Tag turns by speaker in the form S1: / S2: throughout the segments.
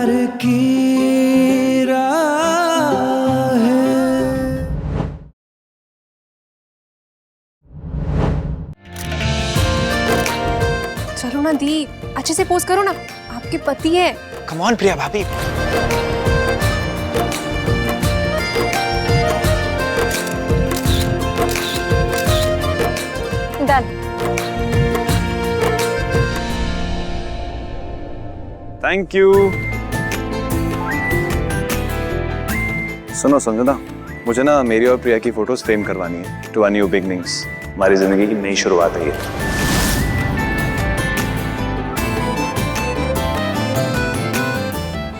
S1: प्यार की राह है।
S2: चलो ना दी, अच्छे से पोज करो ना, आपके पति है।
S3: कम ऑन प्रिया भाभी।
S2: डन।
S3: Thank you. सुनो संजना, मुझे ना मेरी और प्रिया की फोटोज फ्रेम करवानी है टू अ न्यू बिगनिंग्स। हमारी जिंदगी की नई शुरुआत है ये।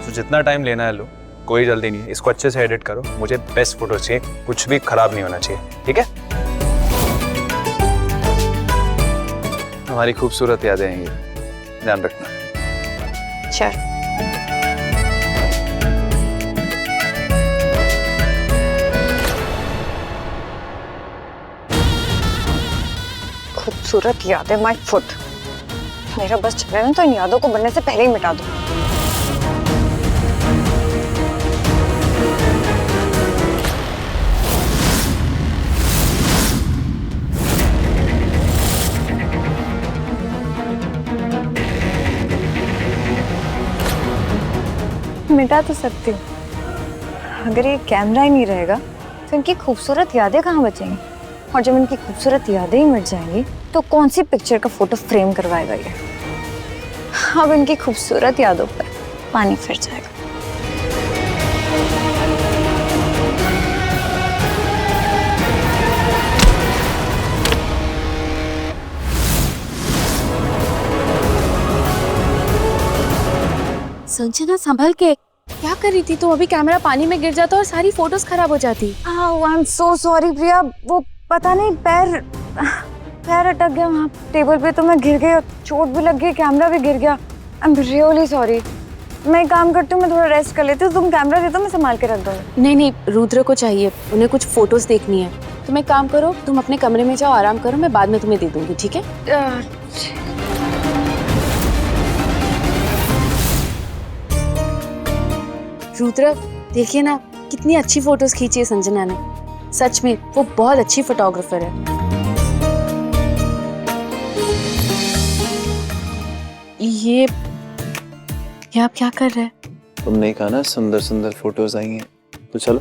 S3: तो जितना टाइम लेना है लो, कोई जल्दी नहीं है। इसको अच्छे से एडिट करो, मुझे बेस्ट फोटो चाहिए, कुछ भी खराब नहीं होना चाहिए, ठीक है? हमारी खूबसूरत यादें हैं ये, ध्यान रखना।
S2: Sure. खूबसूरत यादें माय फुट। मेरा बस चले ना तो इन यादों को बनने से पहले ही मिटा दो। मिटा तो सकती हूँ, अगर ये कैमरा ही नहीं रहेगा तो इनकी खूबसूरत यादें कहाँ बचेंगी? और जब इनकी खूबसूरत यादें ही मिट जाएंगी तो कौन सी पिक्चर का फोटो फ्रेम करवाएगा ये? अब इनकी खूबसूरत यादों पर पानी फिर जाएगा।
S4: संजना संभल के, क्या कर रही थी तू? अभी कैमरा पानी में गिर जाता और सारी फोटोज खराब हो जाती।
S2: आई एम सो सॉरी प्रिया, वो पता नहीं पैर अटक गया वहाँ टेबल पे, तो मैं गिर गई और चोट भी लग गई, कैमरा भी गिर गया। I am really sorry. मैं काम करती हूँ, मैं थोड़ा रेस्ट कर लेती हूँ, तुम कैमरा दे दो, मैं संभाल के रख दूँगी।
S4: नहीं नहीं, रुद्र को चाहिए, उन्हें कुछ फोटोज देखनी है। तुम एक काम करो, तुम अपने कमरे में जाओ, आराम करो, मैं बाद में तुम्हें दे दूंगी, ठीक है? रुद्र देखिए ना, कितनी अच्छी फोटोज खींची है संजना ने। सच में वो बहुत अच्छी फोटोग्राफर है। ये आप क्या कर रहे हैं?
S3: तुमने कहा ना सुंदर सुंदर फोटोज आई हैं, तो चलो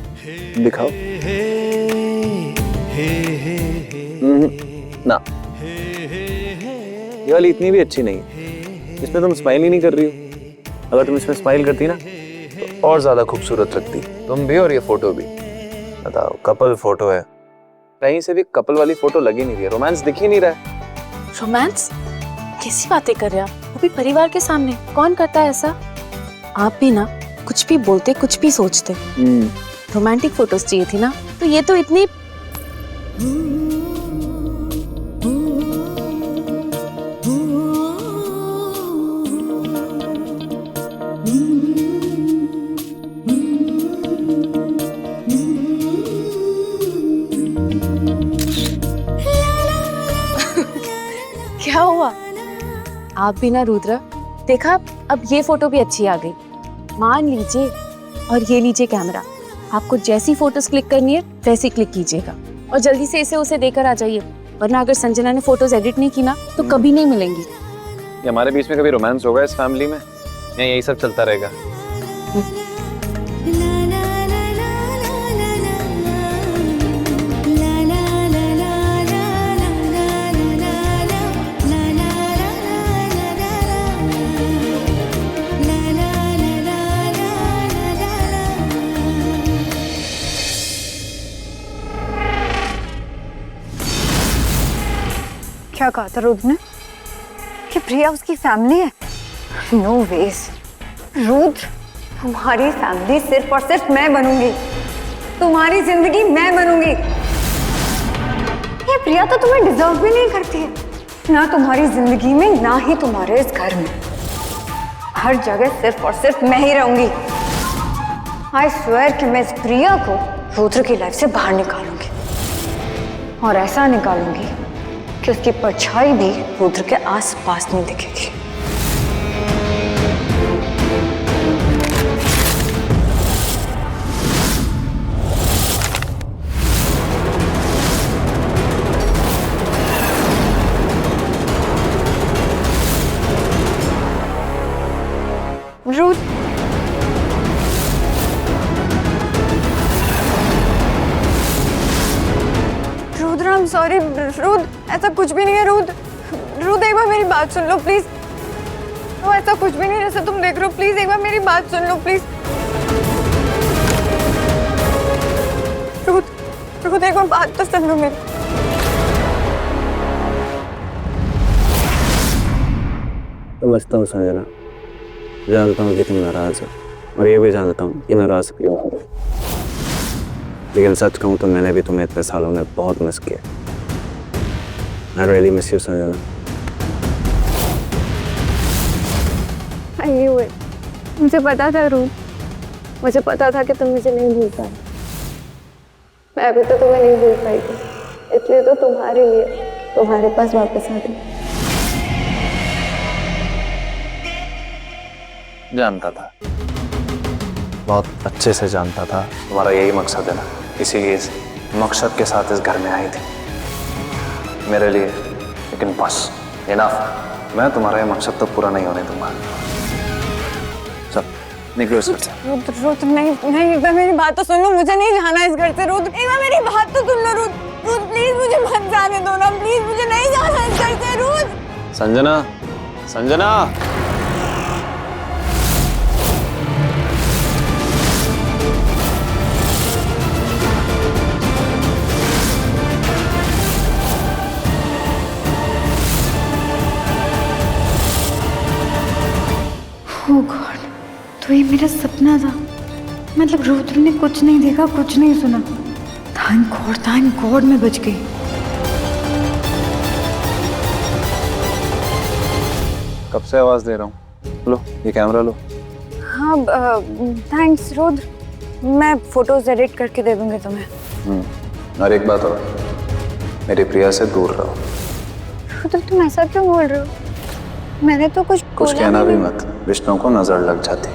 S3: दिखाओ। ना, ये वाली इतनी भी अच्छी नहीं है, इसमें तुम स्माइल ही नहीं कर रही हो। अगर तुम इसमें स्माइल करती ना तो और ज्यादा खूबसूरत लगती, तुम भी और ये फोटो भी। बताओ, कपल फोटो है, कहीं से भी कपल वाली फोटो लगी नहीं रही है, रोमांस दिख ही नहीं रहा है।
S4: रोमांस? कैसी बातें कर रहे हैं आप? अभी परिवार के सामने कौन करता है ऐसा? आप भी ना कुछ भी बोलते, कुछ भी सोचते। रोमांटिक फोटोज चाहिए थी ना, तो ये तो इतनी क्या हुआ? आप भी ना रुद्र, देखा अब ये फोटो भी अच्छी आ गई। मान लीजिए, और ये लीजिए कैमरा, आपको जैसी फोटोज क्लिक करनी है वैसी क्लिक कीजिएगा और जल्दी से इसे उसे देकर आ जाइए, वरना अगर संजना ने फोटोज एडिट नहीं की ना तो कभी नहीं मिलेंगी।
S3: ये हमारे बीच में कभी रोमांस होगा इस फैमिली में, या यही सब चलता रहेगा?
S2: क्या कहा था रुद्र ने कि प्रिया उसकी फैमिली है? नो वेज रुद्र, तुम्हारी फैमिली सिर्फ और सिर्फ मैं बनूंगी, तुम्हारी जिंदगी मैं बनूंगी। ये प्रिया तो तुम्हें डिजर्व भी नहीं करती है, ना तुम्हारी जिंदगी में ना ही तुम्हारे इस घर में। हर जगह सिर्फ और सिर्फ मैं ही रहूंगी। आई स्वेयर कि मैं इस प्रिया को रुद्र की लाइफ से बाहर निकालूंगी, और ऐसा निकालूंगी कि उसकी परछाई भी रुद्र के आस पास नहीं दिखेगी। Rudra, Rudra I am sorry. Rudra, ऐसा कुछ भी नहीं है। रुद्र, रुद्र एक बार मेरी बात सुन लो प्लीज। तो ऐसा कुछ भी नहीं है जैसे तुम देख रहे हो। प्लीज एक बार मेरी बात सुन लो प्लीज। रुद्र, रुद्र एक बार बात तो सुन लो मेरी।
S3: समझता हूँ संजना, जानता हूँ कि तुम नाराज हो और ये भी जानता हूँ कि नाराज क्यों हो, लेकिन सच कहूँ तो मैंने भी तुम्हें इतने सालों में बहुत मिस किया। I really miss you Sanjana.
S2: I knew it. मुझे पता था रूप, मुझे पता था कि तुम मुझे नहीं भूल पाए। मैं अभी तो तुम्हें नहीं भूल पाई थी, इसलिए तो तुम्हारे लिए तुम्हारे पास वापस आ गई।
S3: जानता था, बहुत अच्छे से जानता था तुम्हारा यही मकसद है ना, इसीलिए इस मकसद के साथ इस घर में आई थी मेरे लिए। लेकिन बस इनफ, मैं तुम्हारा ये मकसद तो पूरा नहीं होने दूंगा। सब निकलो इस घर से।
S2: रुद्र, रुद्र नहीं नहीं, एक बार मेरी बात तो सुन लो। मुझे नहीं जाना इस घर से। रुद्र एक बार मेरी बात तो सुन लो। रुद्र, रुद्र प्लीज मुझे मत जाने दो ना, प्लीज मुझे नहीं जाना इस घर से। रुद्र,
S3: संजना, संजना।
S2: ओह गॉड, तो ये मेरा सपना था। मतलब रुद्र ने कुछ नहीं देखा, कुछ नहीं सुना। थैंक गॉड मैं बच गई।
S3: कब से आवाज दे रहा हूँ, लो ये कैमरा लो।
S2: हाँ थैंक्स रुद्र, मैं फोटोज एडिट करके दे दूंगी तुम्हें।
S3: और एक बात और, मेरी प्रिया से दूर रहो।
S2: रुद्र तुम ऐसा क्यों बोल रहे हो? मैंने तो कुछ
S3: कहना भी मत, रिश्तों को नजर लग जाती।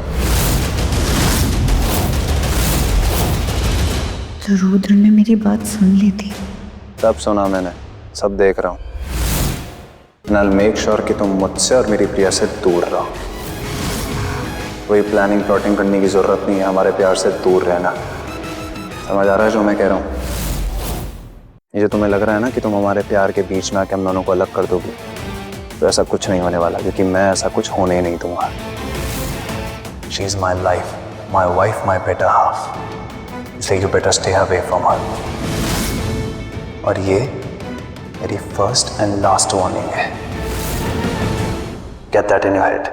S2: तो रुद्र ने मेरी बात सुन ली थी।
S3: सब सुना मैंने, सब देख रहा हूँ। And I'll make sure कि तुम मुझसे और मेरी प्रिया से दूर रहो। कोई प्लानिंग प्लॉटिंग करने की जरूरत नहीं है, हमारे प्यार से दूर रहना। समझ आ रहा है जो मैं कह रहा हूँ? ये जो तुम्हें लग रहा है ना कि तुम हमारे प्यार के बीच में आके हम दोनों को अलग कर दोगी, तो ऐसा कुछ नहीं होने वाला, क्योंकि मैं ऐसा कुछ होने ही नहीं दूंगा। She is my life, my wife, my better half. So you better stay away from her. और ये मेरी फर्स्ट एंड लास्ट वार्निंग है। Get that in your head.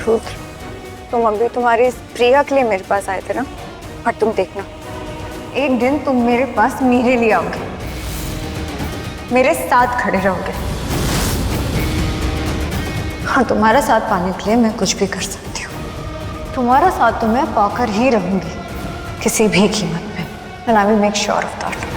S2: Rudra, तुम अभी तुम्हारी इस प्रिया के लिए मेरे पास आए थे ना, और तुम देखना एक दिन तुम मेरे पास मेरे लिए आओगे, मेरे साथ खड़े रहोगे। हाँ, तुम्हारा साथ पाने के लिए मैं कुछ भी कर सकती हूँ। तुम्हारा साथ तो मैं पाकर ही रहूंगी, किसी भी कीमत पे। And I will make sure of that.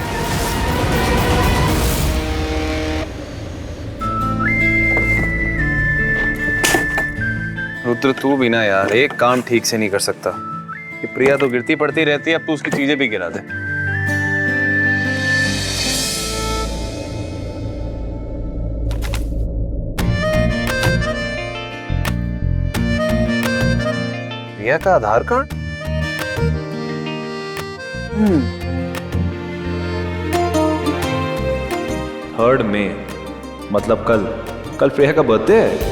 S3: Rudra तू भी ना यार एक काम ठीक से नहीं कर सकता। कि प्रिया तो गिरती पड़ती रहती है, अब तू उसकी चीजें भी गिरा दे। प्रिया का आधार कार्ड?
S1: थर्ड में मतलब कल प्रिया का बर्थडे है।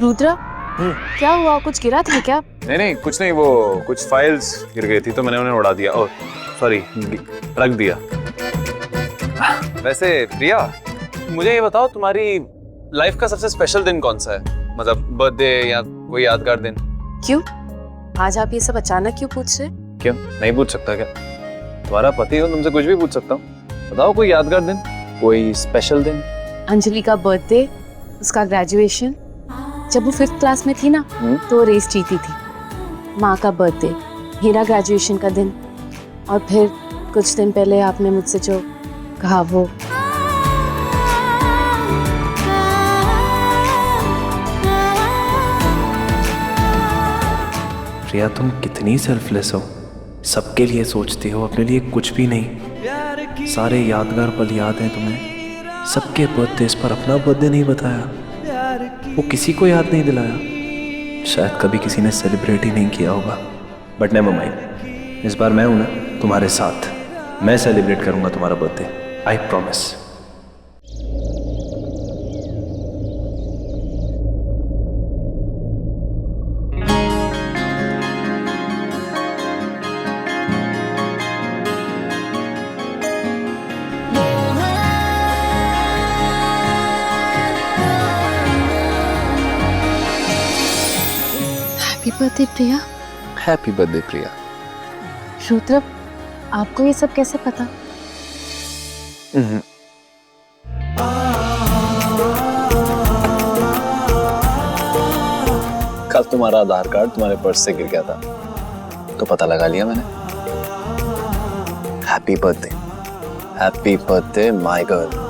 S4: रुद्र, क्या हुआ? कुछ गिरा था क्या?
S3: नहीं कुछ नहीं, वो कुछ फाइल्स गिर गई थी तो मैंने उन्हें उड़ा दिया। ओह सॉरी, रख दिया। वैसे प्रिया, मुझे ये बताओ तुम्हारी लाइफ का सबसे स्पेशल दिन कौन सा है? मतलब बर्थडे या कोई यादगार दिन?
S4: क्यों आज आप ये सब अचानक क्यों पूछ रहे?
S3: क्यों नहीं पूछ सकता क्या? तुम्हारा पति हो, तुमसे कुछ भी पूछ सकता हूँ। बताओ कोई यादगार दिन, कोई स्पेशल दिन।
S4: अंजलि का बर्थडे, उसका ग्रेजुएशन, जब वो 5th क्लास में थी ना तो रेस जीती थी। माँ का बर्थडे, हीरा ग्रेजुएशन का दिन, और फिर कुछ दिन पहले आपने मुझसे जो कहा वो।
S1: प्रिया तुम कितनी सेल्फलेस हो, सबके लिए सोचती हो, अपने लिए कुछ भी नहीं। सारे यादगार पल याद हैं तुम्हें, सबके बर्थडे पर अपना बर्थडे नहीं बताया, वो किसी को याद नहीं दिलाया, शायद कभी किसी ने सेलिब्रेट ही नहीं किया होगा। बट नेवर माइंड, इस बार मैं हूं ना तुम्हारे साथ, मैं सेलिब्रेट करूंगा तुम्हारा birthday, I promise.
S4: Happy birthday Priya.
S3: Happy birthday Priya.
S4: Rudra, आपको ये सब कैसे पता?
S3: कल तुम्हारा आधार कार्ड तुम्हारे पर्स से गिर गया था तो पता लगा लिया मैंने। Happy birthday my girl.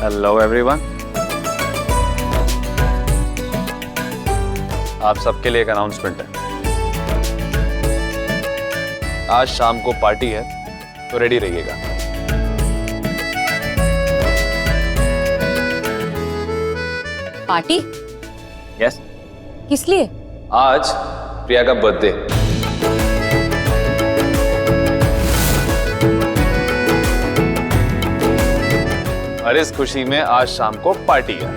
S3: Hello everyone, आप सबके लिए एक अनाउंसमेंट है। आज शाम को पार्टी है तो रेडी रहिएगा।
S2: पार्टी?
S3: यस,
S2: किस लिए?
S3: आज प्रिया का बर्थडे। और इस खुशी में आज शाम को पार्टी है।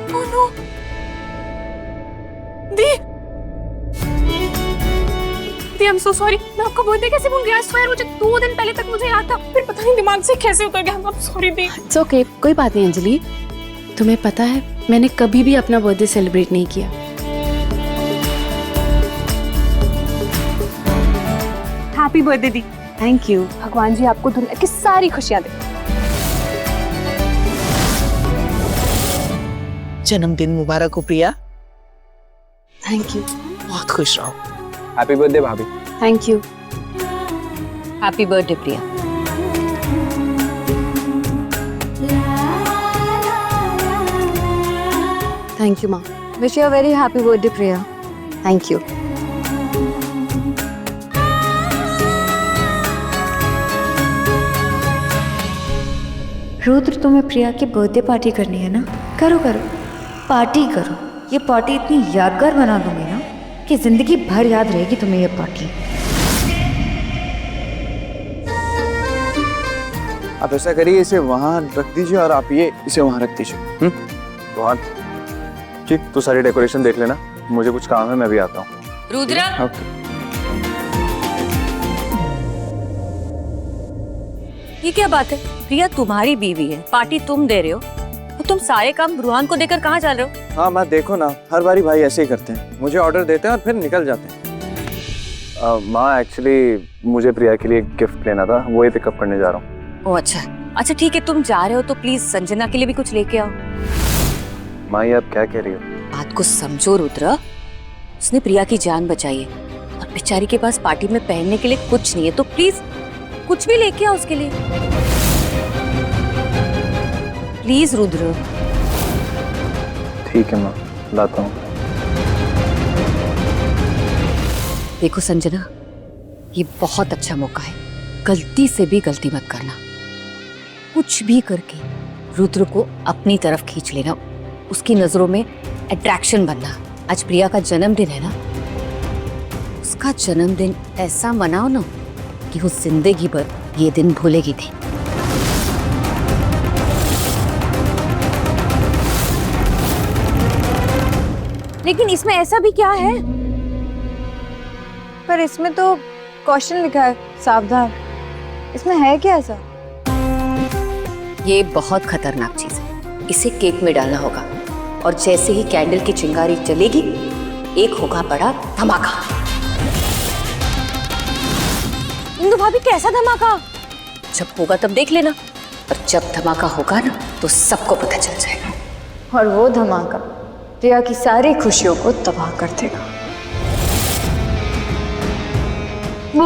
S4: Oh no! The, I'm so sorry। मैं आपका बर्थडे कैसे भूल गया? I swear मुझे 2 दिन पहले तक मुझे याद था, फिर पता नहीं दिमाग से कैसे उतर गया। I'm sorry the. It's okay, कोई बात नहीं अंजलि। तुम्हें पता है मैंने कभी भी अपना बर्थडे सेलिब्रेट नहीं किया। Happy birthday the. Thank you. भगवान जी आपको दुनिया की सारी खुशियां दे।
S5: जन्मदिन मुबारक हो प्रिया।
S4: Thank you.
S5: बहुत खुश रहो।
S3: हैप्पी बर्थडे भाभी।
S4: Thank you.
S2: Happy birthday Priya.
S4: Thank you माँ।
S2: Wish you a very happy birthday Priya. Thank you. Rudra, तुम्हें प्रिया की बर्थडे पार्टी करनी है ना? करो करो, पार्टी करो। ये पार्टी इतनी यादगार बना दूंगी ना कि जिंदगी भर याद रहेगी तुम्हें ये पार्टी।
S6: आप ऐसा करिए, इसे वहां रख दीजिए और आप ये इसे वहां रख दीजिए।
S3: रोहन, ठीक, तू सारी डेकोरेशन देख लेना, मुझे कुछ काम है, मैं भी आता हूँ।
S2: रुद्र,
S6: ओके।
S7: ये क्या बात है? प्रिया तुम्हारी बीवी है, पार्टी तुम दे रहे हो, तो तुम सारे काम रुहान को देकर कहाँ जा रहे हो?
S6: हाँ मैं देखो ना, हर बारी भाई ऐसे ही करते हैं, मुझे ऑर्डर देते हैं और फिर निकल जाते हैं।
S3: माँ, एक्चुअली मुझे प्रिया के लिए गिफ्ट लेना था, वो ही पिकअप करने जा रहा हूँ।
S7: ओह अच्छा ठीक है, तुम जा रहे हो तो प्लीज संजना के लिए भी कुछ लेके आओ।
S3: माँ, ये आप क्या कह रही हो?
S7: बात को समझो रुद्र, उसने प्रिया की जान बचाई है और बेचारी के पास पार्टी में पहनने के लिए कुछ नहीं है, तो प्लीज कुछ भी लेके आओ उसके लिए, प्लीज रुद्र।
S3: ठीक है माँ, लाता हूँ।
S7: देखो संजना, ये बहुत अच्छा मौका है, गलती से भी गलती मत करना। कुछ भी करके रुद्र को अपनी तरफ खींच लेना, उसकी नजरों में अट्रैक्शन बनना। आज प्रिया का जन्मदिन है ना, उसका जन्मदिन ऐसा मनाओ ना कि वो जिंदगी भर ये दिन भूलेगी थी। लेकिन इसमें ऐसा भी क्या है?
S2: पर इसमें तो क्वेश्चन लिखा है, सावधान। इसमें है क्या ऐसा?
S7: ये बहुत खतरनाक चीज है, इसे केक में डालना होगा और जैसे ही कैंडल की चिंगारी चलेगी एक होगा बड़ा धमाका।
S4: इंदु भाभी कैसा धमाका?
S7: जब होगा तब देख लेना, और जब धमाका होगा ना तो सबको पता चल जाएगा।
S2: और वो धमाका प्रिया की सारी खुशियों को तबाह कर देगा। वो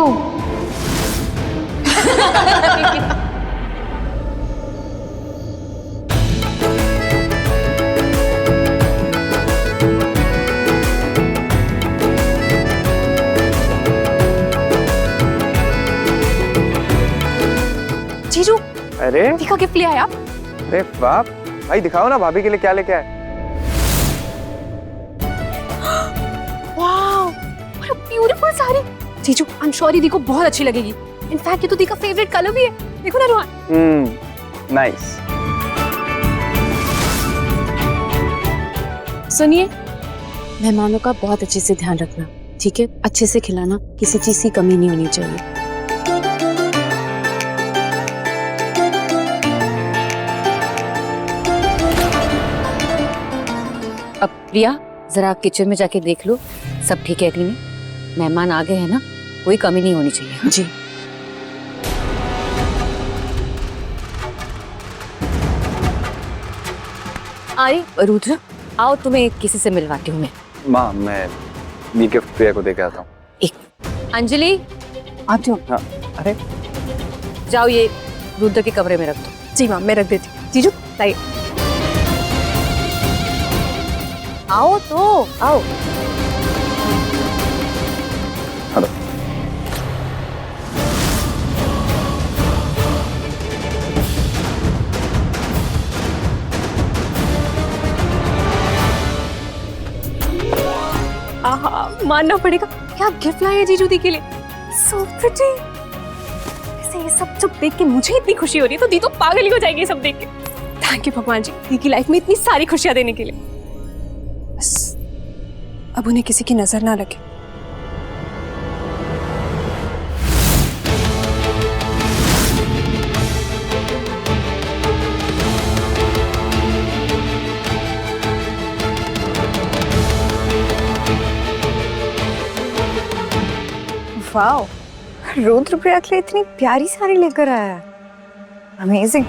S4: जीजू
S6: अरे
S4: देखा गिफ्ट लिया है आप?
S6: अरे वाह भाई, दिखाओ ना भाभी के लिए क्या लेके आए।
S4: Wow, what a beautiful sari. जीजू आई एम श्योर दीदी को बहुत अच्छी लगेगी। इनफैक्ट ये तो दी का फेवरेट कलर भी है। देखो ना रोहन।
S6: नाइस।
S4: सुनिए, मेहमानों का बहुत अच्छे से ध्यान रखना, ठीक है? अच्छे से खिलाना, किसी चीज की कमी नहीं होनी चाहिए।
S7: अब प्रिया जरा किचन में जाके देख लो सब ठीक है कि नहीं। मेहमान आ गए हैं ना, कोई कमी नहीं होनी चाहिए।
S4: जी।
S7: अरे रुद्र, आओ तुम्हें किसी से मिलवाती हूँ मैं।
S6: माँ, मैं ये गिफ्ट प्रिया को दे के आता हूँ।
S7: एक अंजलि,
S2: आप जो
S6: हाँ। अरे
S7: जाओ ये रुद्र के कमरे में रख दो।
S4: जी मैम, मैं रख देती हूँ। जीजू लाइए।
S7: आओ तो आओ।
S6: हेलो।
S4: आहा, मानना पड़ेगा, क्या गिफ्ट लाए हैं जीजू दी के लिए। So pretty. ऐसे ये सब जब देख के मुझे इतनी खुशी हो रही है तो दी तो पागल ही हो जाएगी ये सब देख के। थैंक यू भगवान जी, दी की लाइफ में इतनी सारी खुशियां देने के लिए। बस अब उन्हें किसी की नजर ना लगे।
S2: वाओ, रुद्र प्रिया के लिए इतनी प्यारी साड़ी लेकर आया है। अमेजिंग।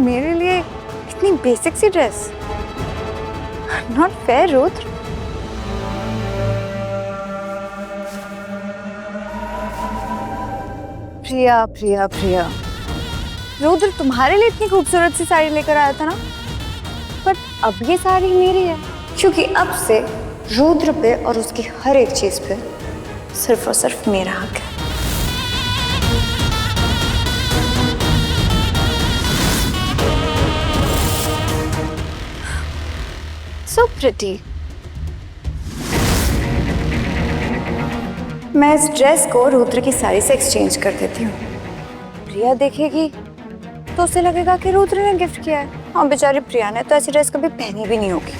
S2: मेरे लिए इतनी बेसिक सी dress, not fair Rudra. Priya Priya Priya, Rudra तुम्हारे लिए इतनी खूबसूरत सी साड़ी लेकर आया था ना, बट अब ये साड़ी मेरी है, क्योंकि अब से रुद्र पे और उसकी हर एक चीज पे सिर्फ और सिर्फ मेरा हक है। So pretty. मैं इस ड्रेस को रुद्र की साड़ी से एक्सचेंज कर देती हूँ। प्रिया देखेगी तो उसे लगेगा कि रुद्र ने गिफ्ट किया है। हाँ, बेचारी प्रिया ने तो ऐसी ड्रेस कभी पहनी भी नहीं होगी,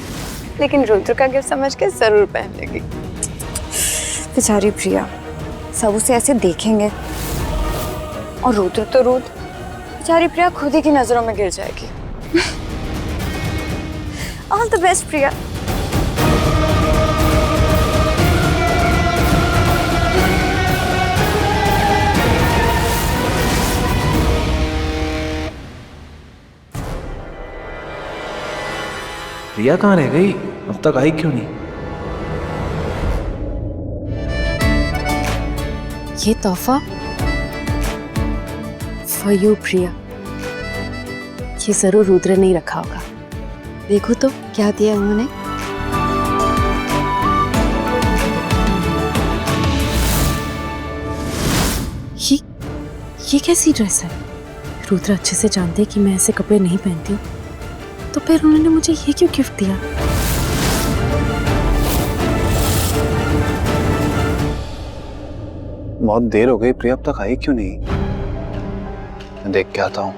S2: लेकिन रुद्र का गिफ्ट समझ के जरूर पहन लेगी। बेचारी प्रिया, सब उसे ऐसे देखेंगे और रुद्र तो रुद्र, बेचारी प्रिया खुद ही की नजरों में गिर जाएगी। ऑल द बेस्ट प्रिया।
S1: प्रिया कहाँ रह गई? अब तक आई क्यों नहीं?
S4: ये तोहफा फॉर यू प्रिया, ये जरूर रुद्र ने ही रखा होगा। देखो तो क्या दिया उन्होंने। ये कैसी ड्रेस है? रुद्र अच्छे से जानते कि मैं ऐसे कपड़े नहीं पहनती हूँ, तो फिर उन्होंने मुझे ये क्यों गिफ्ट दिया?
S6: बहुत देर हो गई, प्रिया अब तक आई क्यों नहीं? मैं देख के आता हूँ।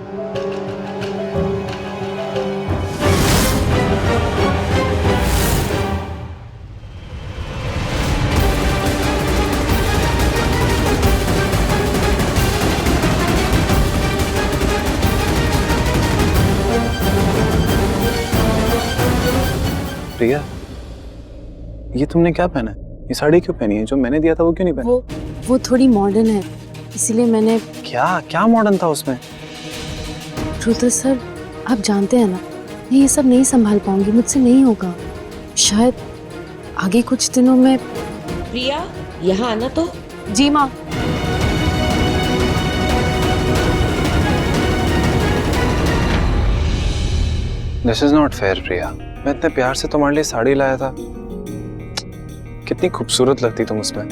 S3: प्रिया, ये तुमने क्या पहना है? ये साड़ी क्यों पहनी है? जो मैंने दिया था वो क्यों नहीं पहनी?
S4: वो थोड़ी मॉडर्न है, इसीलिए मैंने।
S3: क्या क्या मॉडर्न था उसमें?
S4: रुद्र सर, आप जानते हैं ना, मैं ये सब नहीं संभाल पाऊंगी, मुझसे नहीं होगा। शायद आगे कुछ दिनों में।
S8: प्रिया, यहाँ आना तो।
S4: जी माँ।
S3: दिस इज नॉट फेयर प्रिया। मैं इतने प्यार से तुम्हारे लिए साड़ी लाया था, कितनी खूबसूरत लगती तुम उसमें।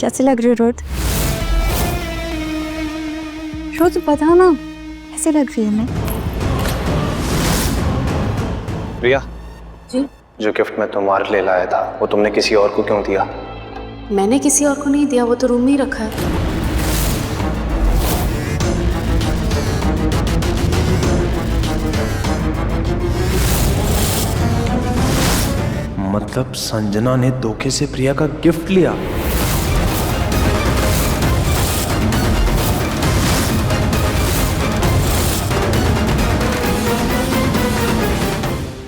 S2: कैसे लग रही हो रुद्र? रुद्र बता ना, कैसे लग रही है मैं?
S3: प्रिया
S4: जी?
S3: जो गिफ्ट मैं तुम्हारे लिए लाया था वो तुमने किसी और को क्यों दिया?
S4: मैंने किसी और को नहीं दिया, वो तो रूम में ही रखा है।
S1: मतलब संजना ने धोखे से प्रिया का गिफ्ट लिया?